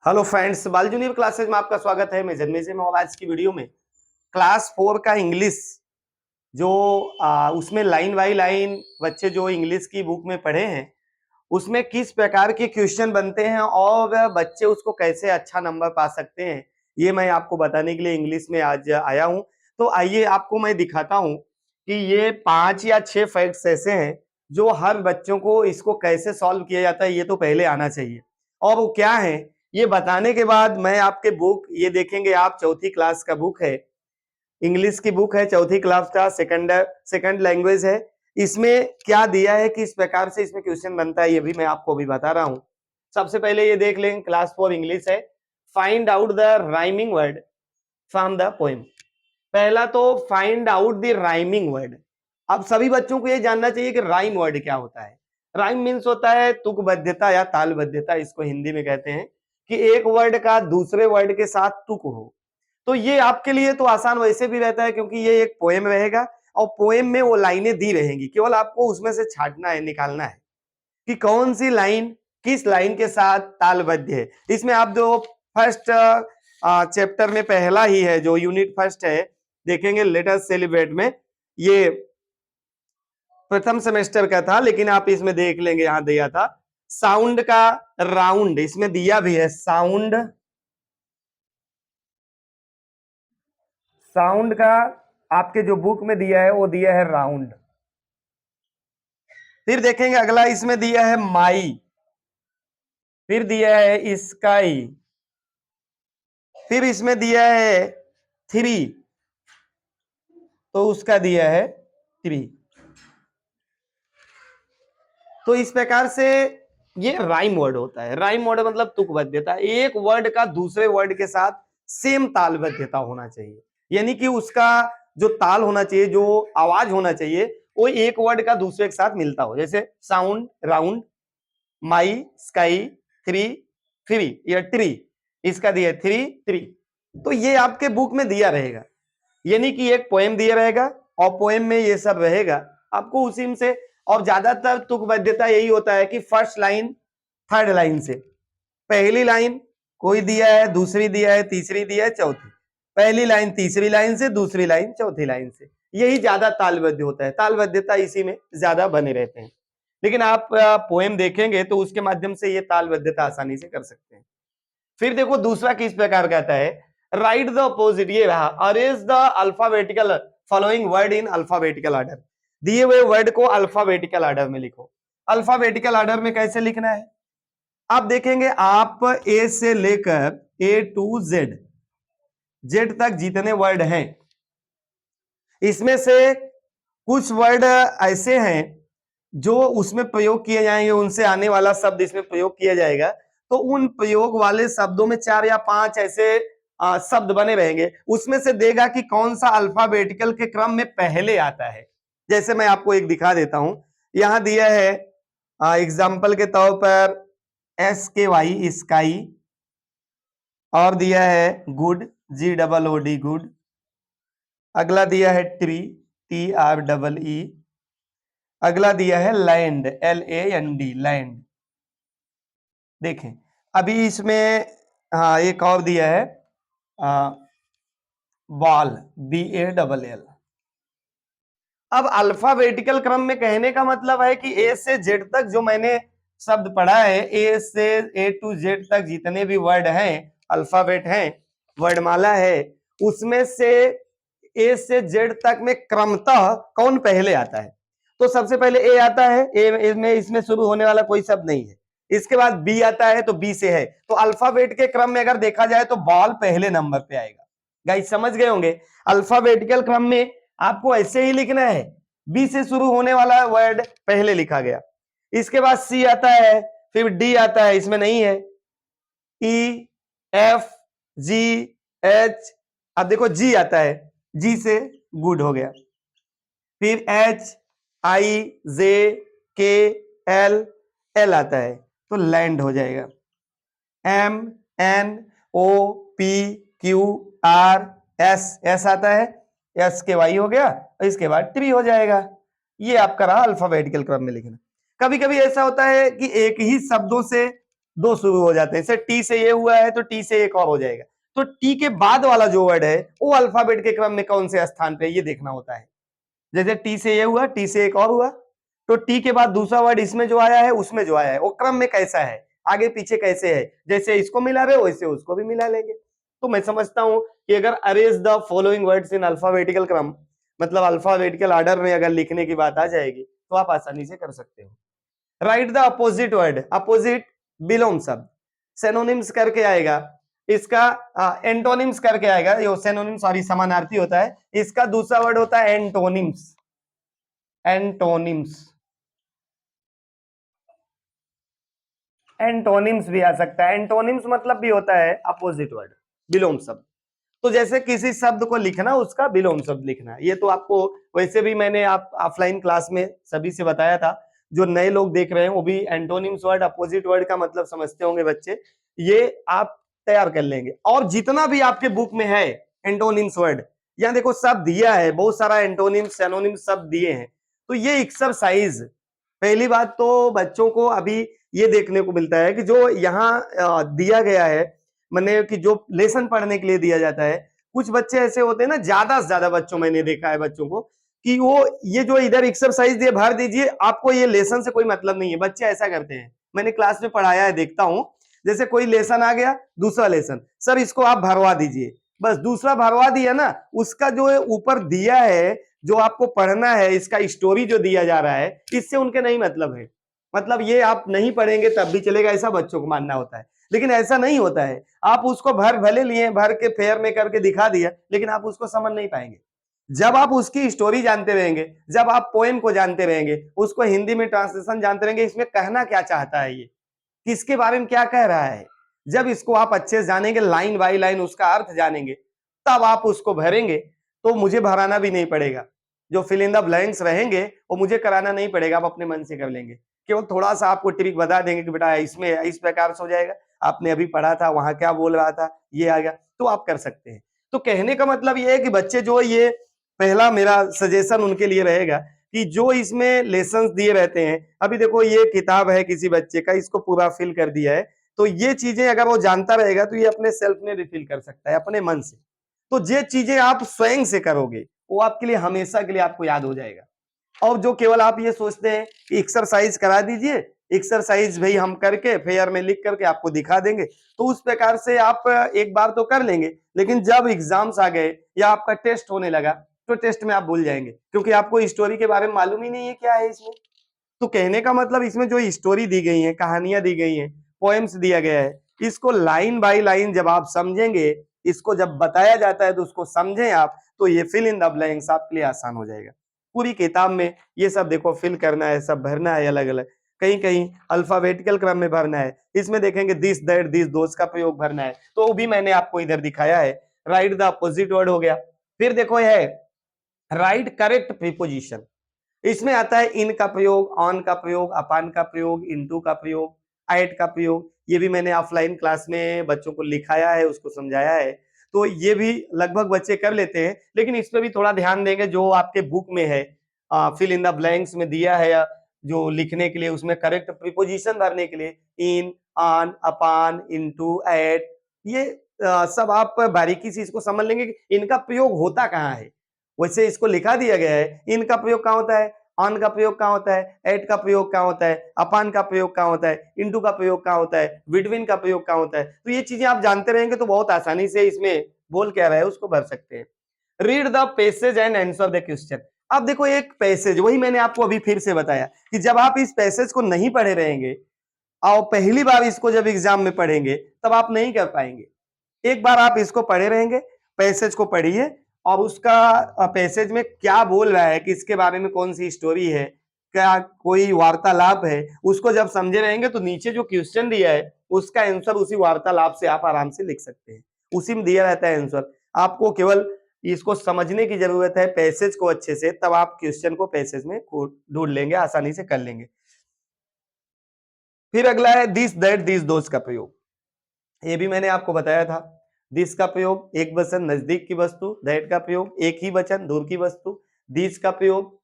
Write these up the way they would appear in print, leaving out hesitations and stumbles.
Hello friends, बाल junior classes में आपका स्वागत है। मैं जन्मेजय में और आज की वीडियो में क्लास 4 का इंग्लिश जो उसमें लाइन बाई लाइन बच्चे जो इंग्लिश की बुक में पढ़े हैं उसमें किस प्रकार के क्वेश्चन बनते हैं और बच्चे उसको कैसे अच्छा नंबर पा सकते हैं, ये मैं आपको बताने के लिए इंग्लिश में आज आया हूं। तो आइए आपको मैं दिखाता हूं कि ये 5 या 6 फैक्ट्स ऐसे हैं जो हर बच्चों को इसको कैसे सॉल्व किया जाता है ये तो पहले आना चाहिए। और वो क्या है ये बताने के बाद मैं आपके बुक ये देखेंगे, आप चौथी क्लास का बुक है, इंग्लिश की बुक है, चौथी क्लास का सेकंड लैंग्वेज है। इसमें क्या दिया है, किस प्रकार से इसमें क्वेश्चन बनता है ये भी मैं आपको अभी बता रहा हूं। सबसे पहले ये देख लें, क्लास 4 इंग्लिश है, find out the rhyming word from the poem. पहला तो find out the rhyming word. अब सभी बच्चों को ये जानना चाहिए कि राइम वर्ड क्या होता है। राइम मीन्स होता है तुकबद्धता या तालबद्धता, इसको हिंदी में कहते हैं कि एक वर्ड का दूसरे वर्ड के साथ तुक हो। तो ये आपके लिए तो आसान वैसे भी रहता है क्योंकि ये एक पोएम रहेगा और पोएम में वो लाइनें दी रहेंगी, केवल आपको उसमें से छांटना है, निकालना है कि कौन सी लाइन किस लाइन के साथ तालबद्ध है। इसमें आप जो फर्स्ट चैप्टर में पहला ही है जो यूनिट फर्स्ट है देखेंगे, लेट अस सेलिब्रेट में, ये प्रथम सेमेस्टर का था लेकिन आप इसमें देख लेंगे, यहां दिया था साउंड का राउंड, इसमें दिया भी है साउंड, साउंड का आपके जो बुक में दिया है वो दिया है राउंड। फिर देखेंगे अगला इसमें दिया है माई, फिर दिया है स्काई, फिर इसमें दिया है थ्री, तो उसका दिया है थ्री। तो इस प्रकार से ये राइम वर्ड होता है। राइम वर्ड मतलब तुकबद्धता, एक वर्ड का दूसरे वर्ड के साथ सेम तालबद्धता होना चाहिए, यानी कि उसका जो ताल होना चाहिए, जो आवाज होना चाहिए, वो एक वर्ड का दूसरे के साथ मिलता हो। जैसे साउंड राउंड, माई, स्काई, थ्री, थ्री या ट्री, इसका दिया थ्री थ्री। तो ये आपके बुक में दिया रहेगा, यानी कि एक पोएम दिया रहेगा और पोएम में ये सब रहेगा, आपको उसी में से। और ज्यादातर तुकबद्धता यही होता है कि फर्स्ट लाइन थर्ड लाइन से, पहली लाइन कोई दिया है, दूसरी दिया है, तीसरी दिया है, चौथी, पहली लाइन तीसरी लाइन से, दूसरी लाइन चौथी लाइन से, यही ज्यादा तालबद्ध होता है। तालबद्धता इसी में ज्यादा बने रहते हैं। लेकिन आप पोएम देखेंगे तो उसके माध्यम से ये तालबद्धता आसानी से कर सकते हैं। फिर देखो दूसरा किस प्रकार कहता है, राइट द अपोजिट, ये रहा, arrange the alphabetical following word in alphabetical order. दिए हुए वर्ड को अल्फाबेटिकल ऑर्डर में लिखो। अल्फाबेटिकल ऑर्डर में कैसे लिखना है, आप देखेंगे, आप ए से लेकर ए टू जेड, जेड तक जितने वर्ड हैं, इसमें से कुछ वर्ड ऐसे हैं जो उसमें प्रयोग किए जाएंगे, उनसे आने वाला शब्द इसमें प्रयोग किया जाएगा, तो उन प्रयोग वाले शब्दों में 4 या 5 ऐसे शब्द बने रहेंगे, उसमें से देगा कि कौन सा अल्फाबेटिकल के क्रम में पहले आता है। जैसे मैं आपको एक दिखा देता हूं, यहां दिया है एग्जाम्पल के तौर पर SKY स्काई, और दिया है गुड, GOOD गुड, अगला दिया है ट्री, TREE, अगला दिया है लैंड, LAND लैंड। देखें अभी इसमें हाँ एक और दिया है बॉल, BALL। अब अल्फाबेटिकल क्रम में कहने का मतलब है कि ए से जेड तक जो मैंने शब्द पढ़ा है, ए से ए टू जेड तक जितने भी वर्ड हैं, अल्फाबेट हैं, वर्डमाला है, उसमें से ए से जेड तक में क्रमतः कौन पहले आता है। तो सबसे पहले ए आता है, ए में इसमें शुरू होने वाला कोई शब्द नहीं है, इसके बाद बी आता है तो बी से है, तो अल्फाबेट के क्रम में अगर देखा जाए तो बॉल पहले नंबर पे आएगा। गाइस समझ गए होंगे, अल्फाबेटिकल क्रम में आपको ऐसे ही लिखना है, बी से शुरू होने वाला वर्ड पहले लिखा गया, इसके बाद सी आता है, फिर डी आता है, इसमें नहीं है, ई, एफ, जी, एच, अब देखो जी आता है, जी से गुड हो गया, फिर एच, आई, जे, के, एल, एल आता है तो लैंड हो जाएगा, M, N, O, P, Q, R, S, S आता है, एस के वाई हो गया, और इसके बाद ट्री हो जाएगा। ये आपका रहा अल्फाबेटिकल क्रम में लिखना। कभी कभी ऐसा होता है कि एक ही शब्दों से दो शुरू हो जाते हैं। जैसे टी से ये हुआ है तो टी से एक और हो जाएगा। तो टी के बाद वाला जो वर्ड है वो अल्फाबेट के क्रम में कौन से स्थान पे ये देखना होता है। जैसे टी से ये हुआ, टी से एक और हुआ, तो टी के बाद दूसरा वर्ड इसमें जो आया है उसमें जो आया है वो क्रम में कैसा है, आगे पीछे कैसे है। जैसे इसको मिला रहे वैसे उसको भी मिला लेंगे। तो मैं समझता हूं कि अगर arrange the following words in alphabetical क्रम, मतलब अल्फाबेटिकल ऑर्डर में अगर लिखने की बात आ जाएगी तो आप आसानी से कर सकते हो। Right the opposite word, opposite belong शब्द सेनोनिम्स करके आएगा, इसका एंटोनिम्स करके आएगा। ये सेनोनिम्स सॉरी समानार्थी होता है, इसका दूसरा वर्ड होता है एंटोनिम्स। एंटोनिम्स, एंटोनिम्स भी आ सकता है। एंटोनिम्स मतलब भी होता है अपोजिट वर्ड, विलोम शब्द। तो जैसे किसी शब्द को लिखना उसका विलोम शब्द लिखना, ये तो आपको वैसे भी मैंने आप ऑफलाइन क्लास में सभी से बताया था। जो नए लोग देख रहे हैं वो भी एंटोनिम्स वर्ड अपोजिट वर्ड का मतलब समझते होंगे बच्चे, ये आप तैयार कर लेंगे। और जितना भी आपके बुक में है एंटोनिम्स वर्ड, यहाँ देखो सब दिया है, बहुत सारा एंटोनिम्स सैनोनिम्स सब दिए हैं। तो ये एक्सरसाइज, पहली बात तो बच्चों को अभी ये देखने को मिलता है कि जो यहाँ दिया गया है, मैंने कि जो लेसन पढ़ने के लिए दिया जाता है, कुछ बच्चे ऐसे होते हैं ना, ज्यादा से ज्यादा बच्चों मैंने देखा है बच्चों को कि वो ये जो इधर एक्सरसाइज दिए भर दीजिए, आपको ये लेसन से कोई मतलब नहीं है। बच्चे ऐसा करते हैं, मैंने क्लास में पढ़ाया है, देखता हूं। जैसे कोई लेसन आ गया, दूसरा लेसन, सर इसको आप भरवा दीजिए, बस दूसरा भरवा दिया ना, उसका जो ऊपर दिया है जो आपको पढ़ना है, इसका स्टोरी जो दिया जा रहा है, इससे उनके नहीं मतलब है। मतलब ये आप नहीं पढ़ेंगे तब भी चलेगा, ऐसा बच्चों को मानना होता है। लेकिन ऐसा नहीं होता है। आप उसको भर भले लिए, भर के फेयर में करके दिखा दिया, लेकिन आप उसको समझ नहीं पाएंगे। जब आप उसकी स्टोरी जानते रहेंगे, जब आप पोएम को जानते रहेंगे, उसको हिंदी में ट्रांसलेशन जानते रहेंगे, इसमें कहना क्या चाहता है, ये किसके बारे में क्या कह रहा है, जब इसको आप अच्छे से जानेंगे, लाइन बाई लाइन उसका अर्थ जानेंगे, तब आप उसको भरेंगे। तो मुझे भराना भी नहीं पड़ेगा, जो फिल इन द ब्लैंक्स रहेंगे वो मुझे कराना नहीं पड़ेगा, आप अपने मन से कर लेंगे। केवल थोड़ा सा आपको ट्रिक बता देंगे कि बेटा इसमें इस प्रकार से हो जाएगा, आपने अभी पढ़ा था वहां क्या बोल रहा था, ये आ गया, तो आप कर सकते हैं। तो कहने का मतलब ये है कि बच्चे जो ये पहला मेरा सजेशन उनके लिए रहेगा कि जो इसमें लेसन्स दिए रहते हैं, अभी देखो ये किताब है किसी बच्चे का, इसको पूरा फिल कर दिया है, तो ये चीजें अगर वो जानता रहेगा तो ये अपने सेल्फ में रिफिल कर सकता है अपने मन से। तो ये चीजें आप स्वयं से करोगे वो आपके लिए हमेशा के लिए आपको याद हो जाएगा। और जो केवल आप ये सोचते हैं कि एक्सरसाइज करा दीजिए, एक्सरसाइज भाई हम करके फेयर में लिख करके आपको दिखा देंगे, तो उस प्रकार से आप एक बार तो कर लेंगे, लेकिन जब एग्जाम्स आ गए या आपका टेस्ट होने लगा तो टेस्ट में आप भूल जाएंगे, क्योंकि आपको स्टोरी के बारे में मालूम ही नहीं है क्या है इसमें। तो कहने का मतलब इसमें जो स्टोरी दी गई है, कहानियां दी गई हैं, पोएम्स दिया गया है, इसको लाइन बाय लाइन जब आप समझेंगे, इसको जब बताया जाता है तो उसको समझें आप, तो ये फिल इन द ब्लैंक्स आपके लिए आसान हो जाएगा। पूरी किताब में ये सब देखो फिल करना है, सब भरना है अलग अलग, कहीं कहीं अल्फाबेटिकल क्रम में भरना है, इसमें देखेंगे दिस दैट दिस दोस का प्रयोग भरना है, तो वो भी मैंने आपको इधर दिखाया है। राइट द अपोजिट वर्ड हो गया। फिर देखो ये है राइट करेक्ट प्रीपोजिशन, इसमें आता है इन का प्रयोग, ऑन का प्रयोग, अपान का प्रयोग, इनटू का प्रयोग, एट का प्रयोग। ये भी मैंने ऑफलाइन क्लास में बच्चों को लिखाया है, उसको समझाया है, तो ये भी लगभग बच्चे कर लेते हैं। लेकिन इस पे भी थोड़ा ध्यान देंगे, जो आपके बुक में है फिल इन द ब्लैंक्स में दिया है जो लिखने के लिए, उसमें करेक्ट प्रीपोजिशन भरने के लिए इन, ऑन, अपान, इनटू, एट, ये सब आप बारीकी से इसको समझ लेंगे कि इनका प्रयोग होता कहाँ है। वैसे इसको लिखा दिया गया है, इनका प्रयोग कहाँ होता है, ऑन का प्रयोग कहाँ होता है, एट का प्रयोग कहाँ होता है, अपान का प्रयोग कहाँ होता है, इनटू का प्रयोग कहाँ होता है, बिटवीन का प्रयोग कहाँ होता है। तो ये चीजें आप जानते रहेंगे तो बहुत आसानी से इसमें बोल क्या रहा है उसको भर सकते हैं। Read the passage and answer the question. अब देखो एक पैसेज, वही मैंने आपको अभी फिर से बताया कि जब आप इस पैसेज को नहीं पढ़े रहेंगे और पहली बार इसको जब एग्जाम में पढ़ेंगे तब आप नहीं कर पाएंगे। एक बार आप इसको पढ़े रहेंगे, पैसेज को पढ़िए और उसका पैसेज में क्या बोल रहा है, किसके बारे में कौन सी स्टोरी है, क्या कोई वार्तालाप है, उसको जब समझे रहेंगे तो नीचे जो क्वेश्चन दिया है उसका आंसर उसी वार्तालाप से आप आराम से लिख सकते हैं, उसी में दिया रहता है आंसर। आपको केवल इसको समझने की जरूरत है पैसेज को अच्छे से, तब आप क्वेश्चन को पैसेज में ढूंढ लेंगे, आसानी से कर लेंगे। फिर अगला है दिस दैट दिस दोस का प्रयोग, ये भी मैंने आपको बताया था। दिस का प्रयोग एक वचन नजदीक की वस्तु, दैट का प्रयोग एक ही वचन दूर की वस्तु, दिस का प्रयोग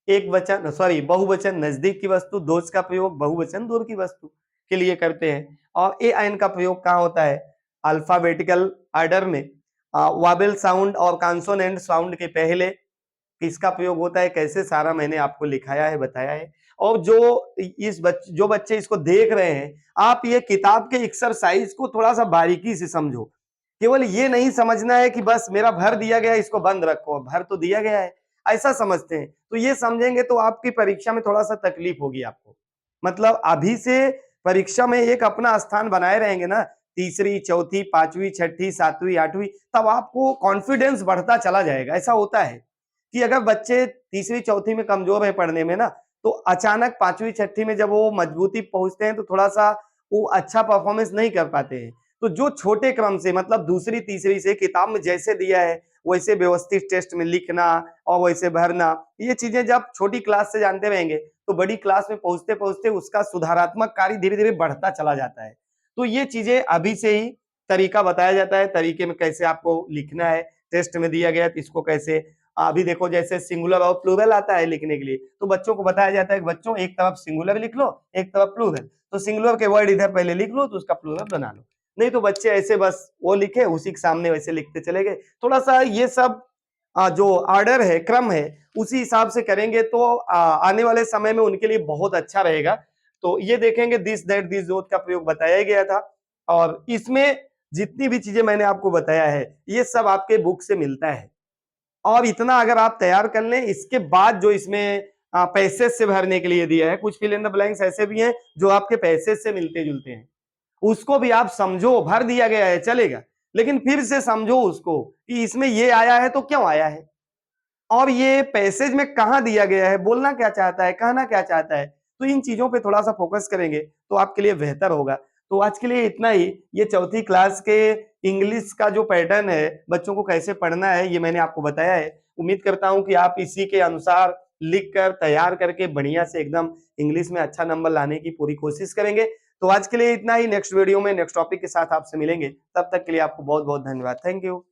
एक वचन सॉरी बहुवचन नजदीक की वस्तु, दोस का प्रयोग बहुवचन दूर की वस्तु के लिए करते हैं। और ए आयन का प्रयोग कहाँ होता है? अल्फाबेटिकल ऑर्डर में वावेल साउंड और कॉन्सोनेंट साउंड के पहले किसका प्रयोग होता है, कैसे, सारा मैंने आपको लिखाया है, बताया है। और जो बच्चे इसको देख रहे हैं, आप ये किताब के एक्सरसाइज को थोड़ा सा बारीकी से समझो। केवल ये नहीं समझना है कि बस मेरा भर दिया गया है, इसको बंद रखो, भर तो दिया गया है, ऐसा समझते हैं। तो ये समझेंगे तो आपकी परीक्षा में थोड़ा सा तकलीफ होगी आपको। मतलब अभी से परीक्षा में एक अपना स्थान बनाए रहेंगे ना, तीसरी, चौथी, पांचवी, छठी, सातवीं, आठवीं, तब आपको कॉन्फिडेंस बढ़ता चला जाएगा। ऐसा होता है कि अगर बच्चे तीसरी, चौथी में कमजोर है पढ़ने में ना, तो अचानक पांचवी, छठी में जब वो मजबूती पहुंचते हैं तो थोड़ा सा वो अच्छा परफॉर्मेंस नहीं कर पाते हैं। तो जो छोटे क्रम से, मतलब दूसरी, तीसरी से किताब में जैसे दिया है वैसे व्यवस्थित टेस्ट में लिखना और वैसे भरना, ये चीजें जब छोटी क्लास से जानते रहेंगे तो बड़ी क्लास में पहुंचते पहुंचते उसका सुधारात्मक कार्य धीरे धीरे बढ़ता चला जाता है। तो ये चीजें अभी से ही तरीका बताया जाता है, तरीके में कैसे आपको लिखना है, टेस्ट में दिया गया तो इसको कैसे। अभी देखो जैसे सिंगुलर और प्लूरल आता है लिखने के लिए, तो बच्चों को बताया जाता है कि बच्चों एक तरफ सिंगुलर लिख लो, एक तरफ प्लूरल, तो सिंगुलर के वर्ड इधर पहले लिख लो तो उसका प्लूरल बना लो। नहीं तो बच्चे ऐसे बस वो लिखे, उसी के सामने वैसे लिखते चले गए। थोड़ा सा ये सब जो ऑर्डर है, क्रम है, उसी हिसाब से करेंगे तो आने वाले समय में उनके लिए बहुत अच्छा रहेगा। तो ये देखेंगे दिस दैट दिस दोथ का प्रयोग बताया गया था, और इसमें जितनी भी चीजें मैंने आपको बताया है ये सब आपके बुक से मिलता है। और इतना अगर आप तैयार कर लें, इसके बाद जो इसमें पैसेज से भरने के लिए दिया है, कुछ फिल इन द ब्लैंक्स ऐसे भी हैं जो आपके पैसेज से मिलते जुलते हैं, उसको भी आप समझो। भर दिया गया है चलेगा, लेकिन फिर से समझो उसको कि इसमें ये आया है तो क्यों आया है, और ये पैसेज में कहां दिया गया है, बोलना क्या चाहता है, कहना क्या चाहता है। तो इन चीजों पे थोड़ा सा फोकस करेंगे तो आपके लिए बेहतर होगा। तो आज के लिए इतना ही। ये चौथी क्लास के इंग्लिश का जो पैटर्न है, बच्चों को कैसे पढ़ना है, ये मैंने आपको बताया है। उम्मीद करता हूं कि आप इसी के अनुसार लिख कर तैयार करके बढ़िया से एकदम इंग्लिश में अच्छा नंबर लाने की पूरी कोशिश करेंगे। तो आज के लिए इतना ही। नेक्स्ट वीडियो में नेक्स्ट टॉपिक के साथ आपसे मिलेंगे, तब तक के लिए आपको बहुत बहुत धन्यवाद। Thank you.